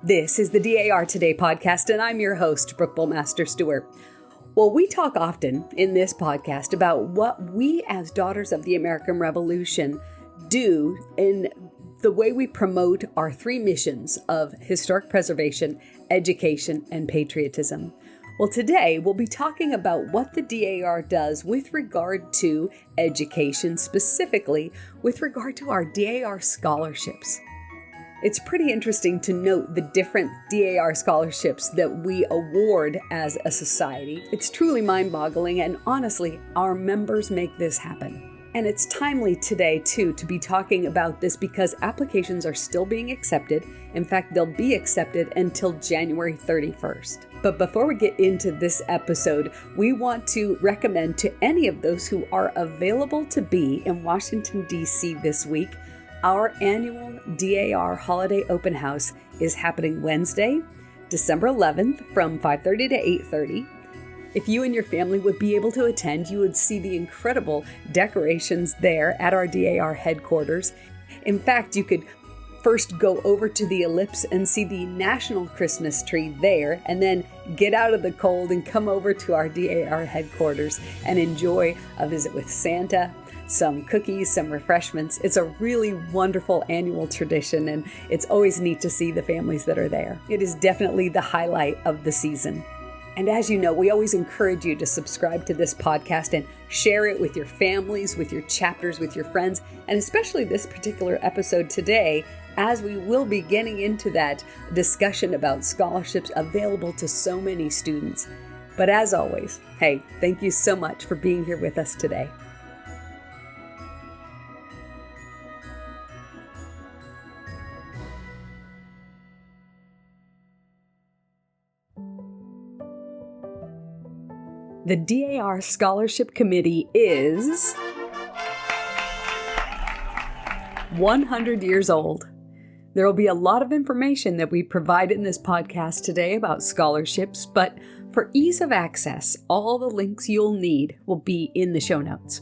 This is the DAR Today podcast, and I'm your host, Brooke Bullmaster Stewart. Well, we talk often in this podcast about what we as Daughters of the American Revolution do in the way we promote our three missions of historic preservation, education, and patriotism. Well, today we'll be talking about what the DAR does with regard to education, specifically with regard to our DAR scholarships. It's pretty interesting to note the different DAR scholarships that we award as a society. It's truly mind-boggling, and honestly, our members make this happen. And it's timely today, too, to be talking about this because applications are still being accepted. In fact, they'll be accepted until January 31st. But before we get into this episode, we want to recommend to any of those who are available to be in Washington, D.C. this week, our annual DAR Holiday Open House is happening Wednesday, December 11th from 5:30 to 8:30. If you and your family would be able to attend, you would see the incredible decorations there at our DAR headquarters. In fact, you could first go over to the Ellipse and see the National Christmas tree there, and then get out of the cold and come over to our DAR headquarters and enjoy a visit with Santa, some cookies, some refreshments. It's a really wonderful annual tradition, and it's always neat to see the families that are there. It is definitely the highlight of the season. And as you know, we always encourage you to subscribe to this podcast and share it with your families, with your chapters, with your friends, and especially this particular episode today, as we will be getting into that discussion about scholarships available to so many students. But as always, hey, thank you so much for being here with us today. The DAR Scholarship Committee is 100 years old. There will be a lot of information that we provide in this podcast today about scholarships, but for ease of access, all the links you'll need will be in the show notes.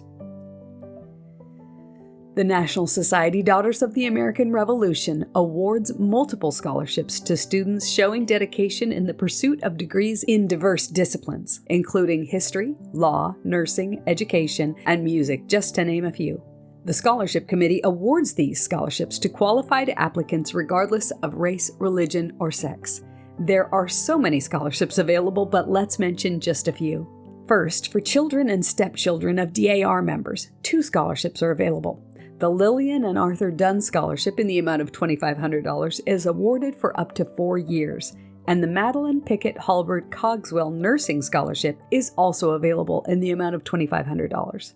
The National Society Daughters of the American Revolution awards multiple scholarships to students showing dedication in the pursuit of degrees in diverse disciplines, including history, law, nursing, education, and music, just to name a few. The Scholarship Committee awards these scholarships to qualified applicants regardless of race, religion, or sex. There are so many scholarships available, but let's mention just a few. First, for children and stepchildren of DAR members, 2 scholarships are available. The Lillian and Arthur Dunn Scholarship in the amount of $2,500 is awarded for up to 4 years, and the Madeline Pickett Halbert Cogswell Nursing Scholarship is also available in the amount of $2,500.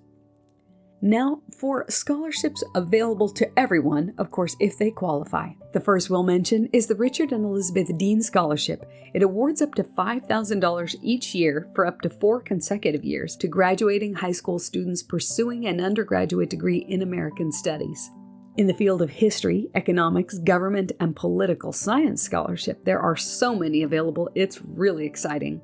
Now, for scholarships available to everyone, of course, if they qualify. The first we'll mention is the Richard and Elizabeth Dean Scholarship. It awards up to $5,000 each year for up to 4 consecutive years to graduating high school students pursuing an undergraduate degree in American Studies. In the field of history, economics, government, and political science scholarship, there are so many available, it's really exciting.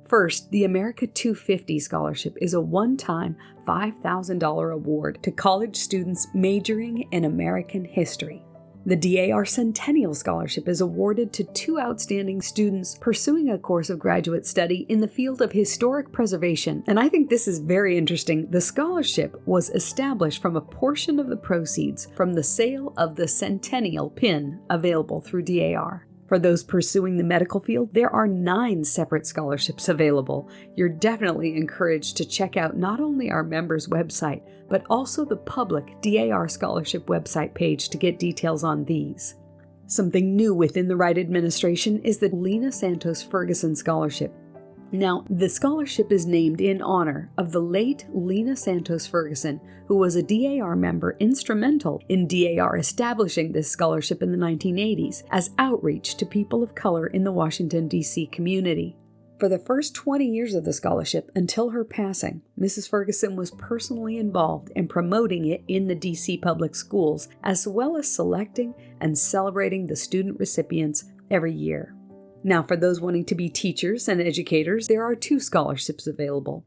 First, the America 250 Scholarship is a one-time $5,000 award to college students majoring in American history. The DAR Centennial Scholarship is awarded to 2 outstanding students pursuing a course of graduate study in the field of historic preservation. And I think this is very interesting. The scholarship was established from a portion of the proceeds from the sale of the Centennial pin available through DAR. For those pursuing the medical field, there are 9 separate scholarships available. You're definitely encouraged to check out not only our members' website, but also the public DAR Scholarship website page to get details on these. Something new within the Wright administration is the Lena Santos Ferguson Scholarship. Now, the scholarship is named in honor of the late Lena Santos Ferguson, who was a DAR member instrumental in DAR establishing this scholarship in the 1980s as outreach to people of color in the Washington, D.C. community. For the first 20 years of the scholarship, until her passing, Mrs. Ferguson was personally involved in promoting it in the D.C. public schools, as well as selecting and celebrating the student recipients every year. Now, for those wanting to be teachers and educators, there are 2 scholarships available.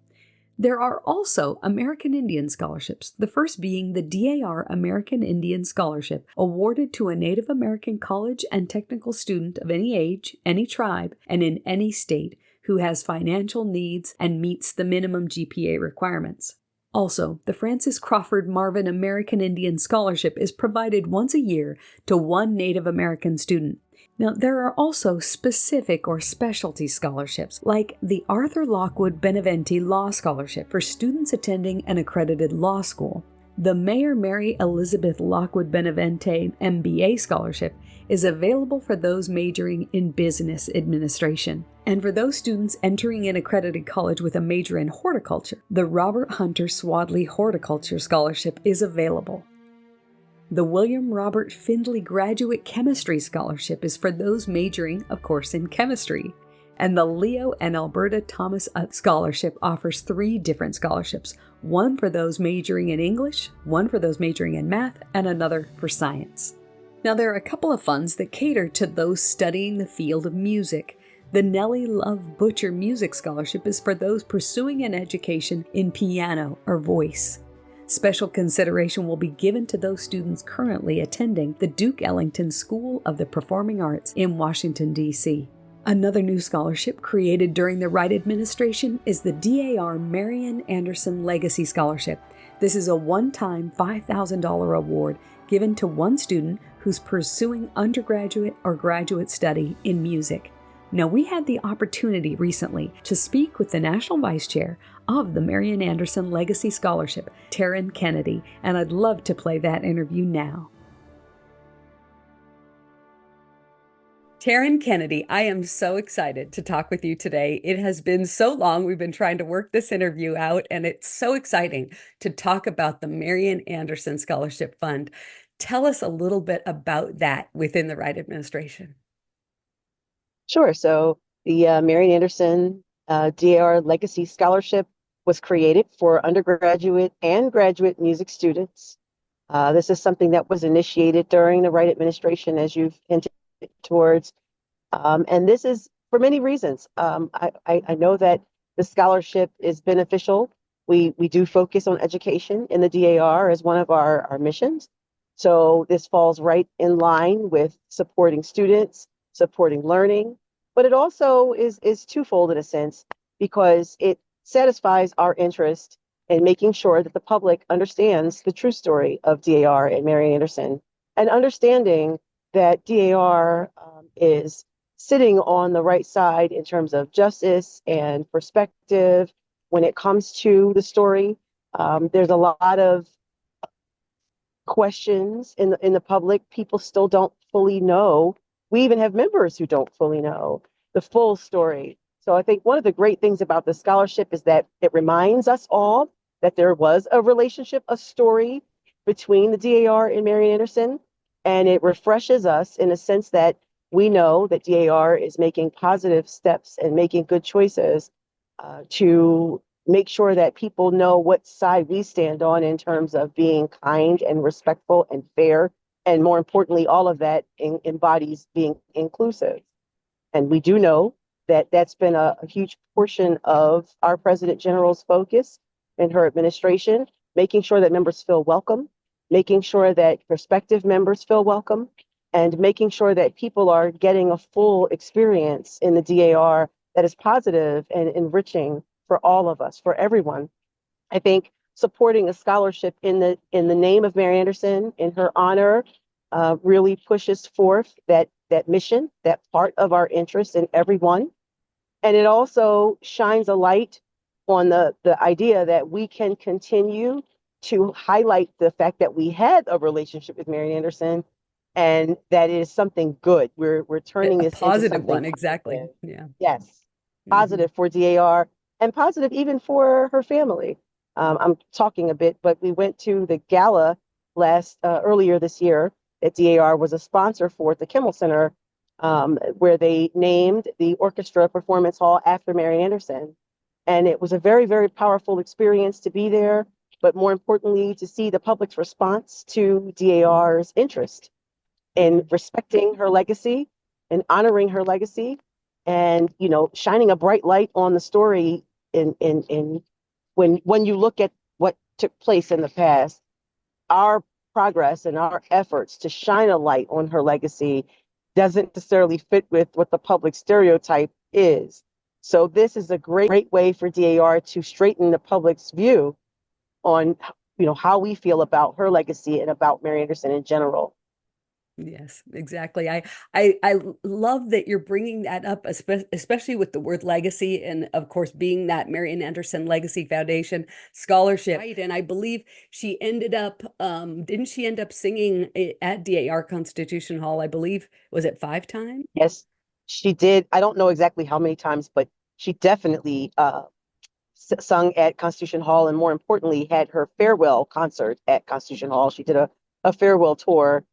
There are also American Indian scholarships, the first being the DAR American Indian Scholarship, awarded to a Native American college and technical student of any age, any tribe, and in any state who has financial needs and meets the minimum GPA requirements. Also, the Francis Crawford Marvin American Indian Scholarship is provided once a year to one Native American student. Now, there are also specific or specialty scholarships, like the Arthur Lockwood Beneventi Law Scholarship for students attending an accredited law school. The Mayor Mary Elizabeth Lockwood Benevente MBA Scholarship is available for those majoring in business administration. And for those students entering an accredited college with a major in horticulture, the Robert Hunter Swadley Horticulture Scholarship is available. The William Robert Findley Graduate Chemistry Scholarship is for those majoring, of course, in chemistry. And the Leo and Alberta Thomas Scholarship offers 3 different scholarships, one for those majoring in English, one for those majoring in math, and another for science. Now, there are a couple of funds that cater to those studying the field of music. The Nellie Love Butcher Music Scholarship is for those pursuing an education in piano or voice. Special consideration will be given to those students currently attending the Duke Ellington School of the Performing Arts in Washington, D.C. Another new scholarship created during the Wright administration is the DAR Marian Anderson Legacy Scholarship. This is a one-time $5,000 award given to one student who's pursuing undergraduate or graduate study in music. Now, we had the opportunity recently to speak with the National Vice Chair of the Marian Anderson Legacy Scholarship, Taryn Kennedy, and I'd love to play that interview now. Taryn Kennedy, I am so excited to talk with you today. It has been so long. We've been trying to work this interview out, and it's so exciting to talk about the Marian Anderson Scholarship Fund. Tell us a little bit about that within the Wright administration. Sure. So the Marian Anderson DAR Legacy Scholarship was created for undergraduate and graduate music students. This is something that was initiated during the Wright administration, as you've hinted towards. And this is for many reasons. I know that the scholarship is beneficial. We do focus on education in the DAR as one of our missions. So this falls right in line with supporting students, supporting learning, but it also is twofold in a sense, because it satisfies our interest in making sure that the public understands the true story of DAR and Marian Anderson, and understanding that DAR is sitting on the right side in terms of justice and perspective when it comes to the story. There's a lot of questions in the public. People still don't fully know. We even have members who don't fully know the full story. So I think one of the great things about the scholarship is that it reminds us all that there was a relationship, a story between the DAR and Marian Anderson, and it refreshes us in a sense that we know that DAR is making positive steps and making good choices to make sure that people know what side we stand on in terms of being kind and respectful and fair. And more importantly, all of that embodies being inclusive. And we do know that that's been a huge portion of our President General's focus in her administration, making sure that members feel welcome, making sure that prospective members feel welcome, and making sure that people are getting a full experience in the DAR that is positive and enriching for all of us, for everyone. I think supporting a scholarship in the name of Marian Anderson, in her honor, really pushes forth that mission, that part of our interest in everyone. And it also shines a light on the idea that we can continue to highlight the fact that we had a relationship with Marian Anderson, and that is something good. We're turning this into positive one, positive. exactly. Yeah. Yes, positive for DAR and positive even for her family. I'm talking a bit, but we went to the gala earlier this year that DAR was a sponsor for at the Kimmel Center, where they named the orchestra performance hall after Marian Anderson. And it was a very, very powerful experience to be there, but more importantly, to see the public's response to DAR's interest in respecting her legacy and honoring her legacy, and shining a bright light on the story in when you look at what took place in the past, our progress and our efforts to shine a light on her legacy doesn't necessarily fit with what the public stereotype is. So this is a great way for DAR to straighten the public's view on, how we feel about her legacy and about Marian Anderson in general. Yes, exactly. I love that you're bringing that up, especially with the word legacy, and of course, being that Marian Anderson Legacy Foundation scholarship. Right. And I believe she ended up, didn't she end up singing at DAR Constitution Hall? I believe, was it 5 times? Yes, she did. I don't know exactly how many times, but she definitely sung at Constitution Hall, and more importantly, had her farewell concert at Constitution Hall. She did a farewell tour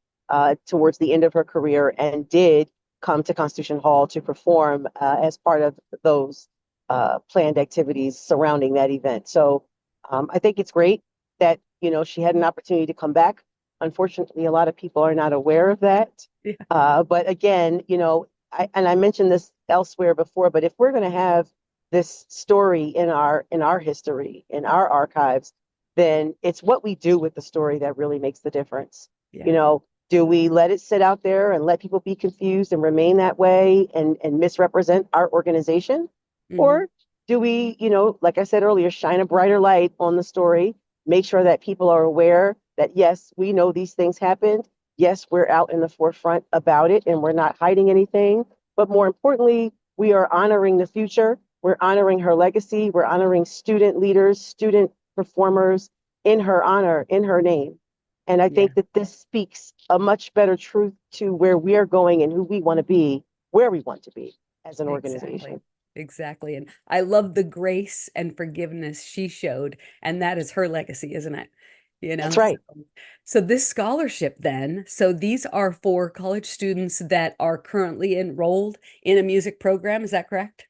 towards the end of her career and did come to Constitution Hall to perform as part of those planned activities surrounding that event. So I think it's great that, she had an opportunity to come back. Unfortunately, a lot of people are not aware of that. Yeah. But again, I mentioned this elsewhere before, but if we're going to have this story in our history, in our archives, then it's what we do with the story that really makes the difference. Yeah. Do we let it sit out there and let people be confused and remain that way and misrepresent our organization? Mm-hmm. Or do we, like I said earlier, shine a brighter light on the story, make sure that people are aware that, yes, we know these things happened. Yes, we're out in the forefront about it and we're not hiding anything. But more importantly, we are honoring the future. We're honoring her legacy. We're honoring student leaders, student performers in her honor, in her name. And I think that this speaks a much better truth to where we are going and who we want to be, where we want to be as an organization. Exactly. And I love the grace and forgiveness she showed. And that is her legacy, isn't it? That's right. So this scholarship then, so these are for college students that are currently enrolled in a music program. Is that correct?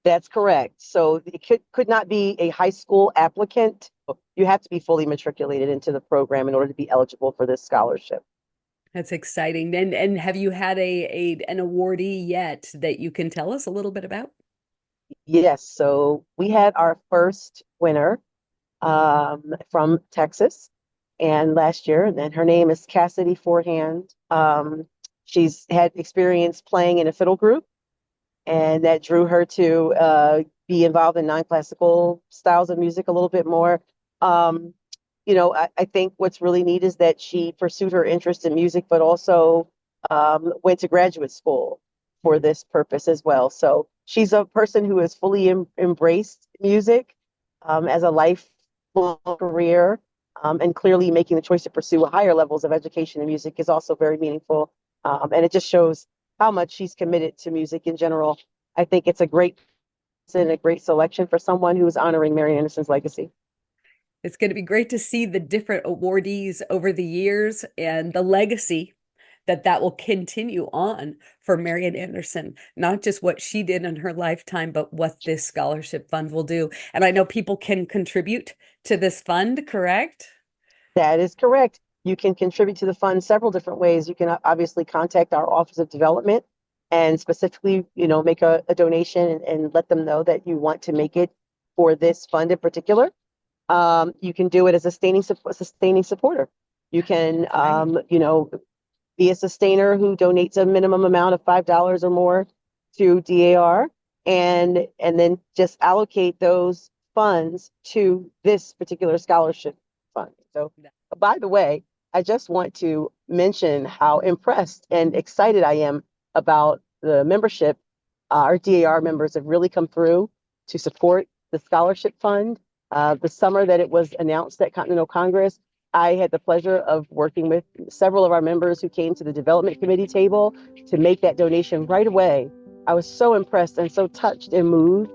That's correct. So it could not be a high school applicant. You have to be fully matriculated into the program in order to be eligible for this scholarship. That's exciting. And have you had an awardee yet that you can tell us a little bit about? Yes. So we had our first winner from Texas and last year, and then her name is Cassidy Forehand. She's had experience playing in a fiddle group, and that drew her to be involved in non-classical styles of music a little bit more. I think what's really neat is that she pursued her interest in music, but also went to graduate school for this purpose as well. So she's a person who has fully embraced music as a lifelong career, and clearly making the choice to pursue higher levels of education in music is also very meaningful. And it just shows how much she's committed to music in general. I think it's a great selection for someone who is honoring Marian Anderson's legacy. It's going to be great to see the different awardees over the years and the legacy that will continue on for Marian Anderson, not just what she did in her lifetime, but what this scholarship fund will do. And I know people can contribute to this fund, correct? That is correct. You can contribute to the fund several different ways. You can obviously contact our Office of Development and specifically, make a donation and let them know that you want to make it for this fund in particular. You can do it as a sustaining supporter. You can, be a sustainer who donates a minimum amount of $5 or more to DAR, and then just allocate those funds to this particular scholarship fund. So, by the way, I just want to mention how impressed and excited I am about the membership. Our DAR members have really come through to support the scholarship fund. The summer that it was announced at Continental Congress, I had the pleasure of working with several of our members who came to the development committee table to make that donation right away. I was so impressed and so touched and moved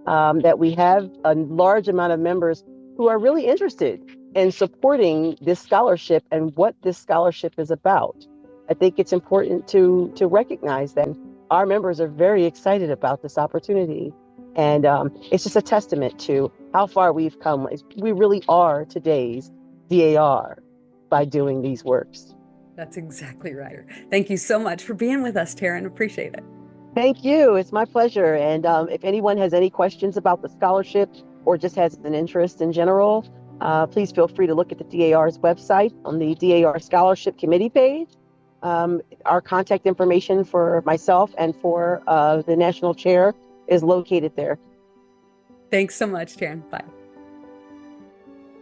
that we have a large amount of members who are really interested in supporting this scholarship and what this scholarship is about. I think it's important to recognize that our members are very excited about this opportunity. And it's just a testament to how far we've come. We really are today's DAR by doing these works. That's exactly right. Thank you so much for being with us, Taryn. Appreciate it. Thank you. It's my pleasure. And if anyone has any questions about the scholarship, or just has an interest in general, please feel free to look at the DAR's website on the DAR Scholarship Committee page. Our contact information for myself and for the national chair is located there. Thanks so much, Taryn. Bye.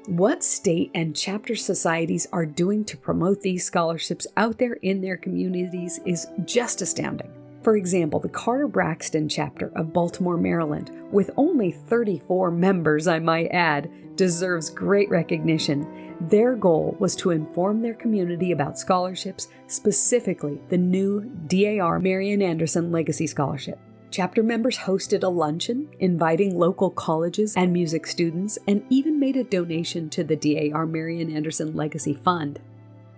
What state and chapter societies are doing to promote these scholarships out there in their communities is just astounding. For example, the Carter-Braxton chapter of Baltimore, Maryland, with only 34 members, I might add, deserves great recognition. Their goal was to inform their community about scholarships, specifically the new DAR Marian Anderson Legacy Scholarship. Chapter members hosted a luncheon, inviting local colleges and music students, and even made a donation to the DAR Marian Anderson Legacy Fund.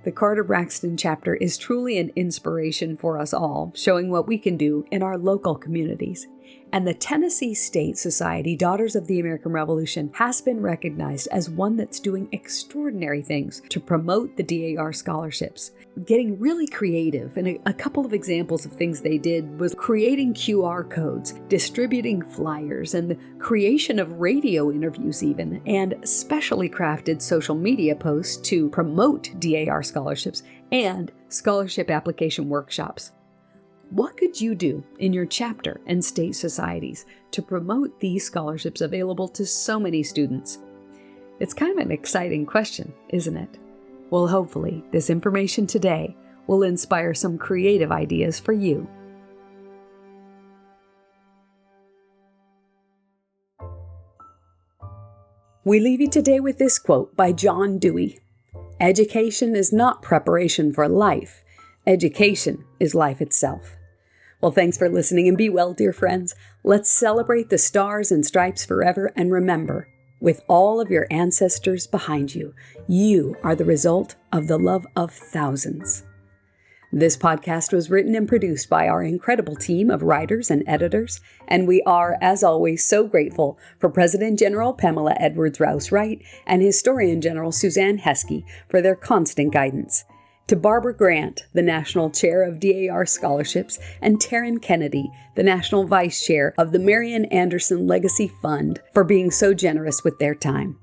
The Carter-Braxton chapter is truly an inspiration for us all, showing what we can do in our local communities. And the Tennessee State Society Daughters of the American Revolution has been recognized as one that's doing extraordinary things to promote the DAR scholarships, getting really creative. And a couple of examples of things they did was creating QR codes, distributing flyers, and the creation of radio interviews even, and specially crafted social media posts to promote DAR scholarships and scholarship application workshops. What could you do in your chapter and state societies to promote these scholarships available to so many students? It's kind of an exciting question, isn't it? Well, hopefully, this information today will inspire some creative ideas for you. We leave you today with this quote by John Dewey. "Education is not preparation for life. Education is life itself." Well, thanks for listening and be well, dear friends. Let's celebrate the stars and stripes forever and remember, with all of your ancestors behind you, you are the result of the love of thousands. This podcast was written and produced by our incredible team of writers and editors, and we are, as always, so grateful for President General Pamela Edwards Rouse Wright and Historian General Suzanne Heskey for their constant guidance. To Barbara Grant, the National Chair of DAR Scholarships, and Taryn Kennedy, the National Vice Chair of the Marian Anderson Legacy Fund, for being so generous with their time.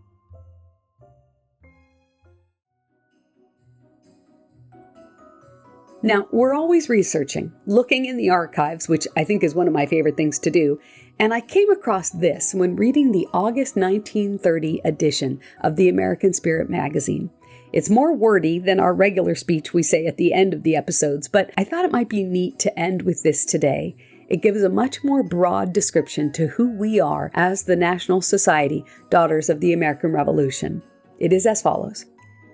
Now, we're always researching, looking in the archives, which I think is one of my favorite things to do, and I came across this when reading the August 1930 edition of the American Spirit magazine. It's more wordy than our regular speech we say at the end of the episodes, but I thought it might be neat to end with this today. It gives a much more broad description to who we are as the National Society Daughters of the American Revolution. It is as follows.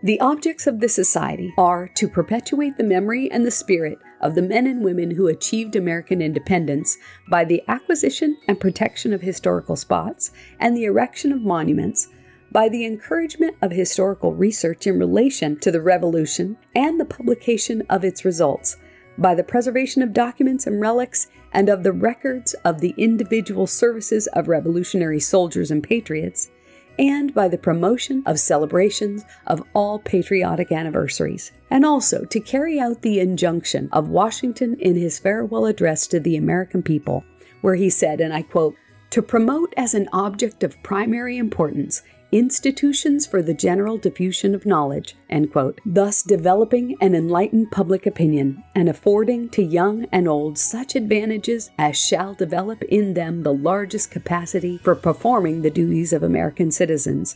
The objects of this society are to perpetuate the memory and the spirit of the men and women who achieved American independence by the acquisition and protection of historical spots and the erection of monuments, by the encouragement of historical research in relation to the Revolution and the publication of its results, by the preservation of documents and relics and of the records of the individual services of revolutionary soldiers and patriots, and by the promotion of celebrations of all patriotic anniversaries, and also to carry out the injunction of Washington in his farewell address to the American people, where he said, and I quote, "To promote as an object of primary importance institutions for the general diffusion of knowledge," end quote, thus developing an enlightened public opinion and affording to young and old such advantages as shall develop in them the largest capacity for performing the duties of American citizens.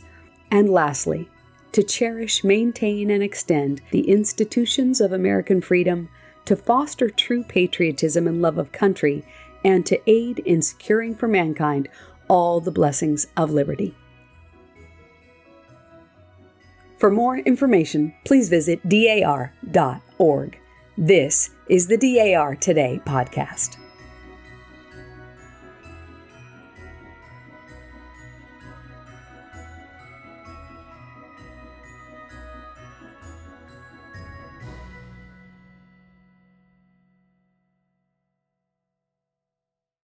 And lastly, to cherish, maintain, and extend the institutions of American freedom, to foster true patriotism and love of country, and to aid in securing for mankind all the blessings of liberty. For more information, please visit dar.org. This is the DAR Today podcast.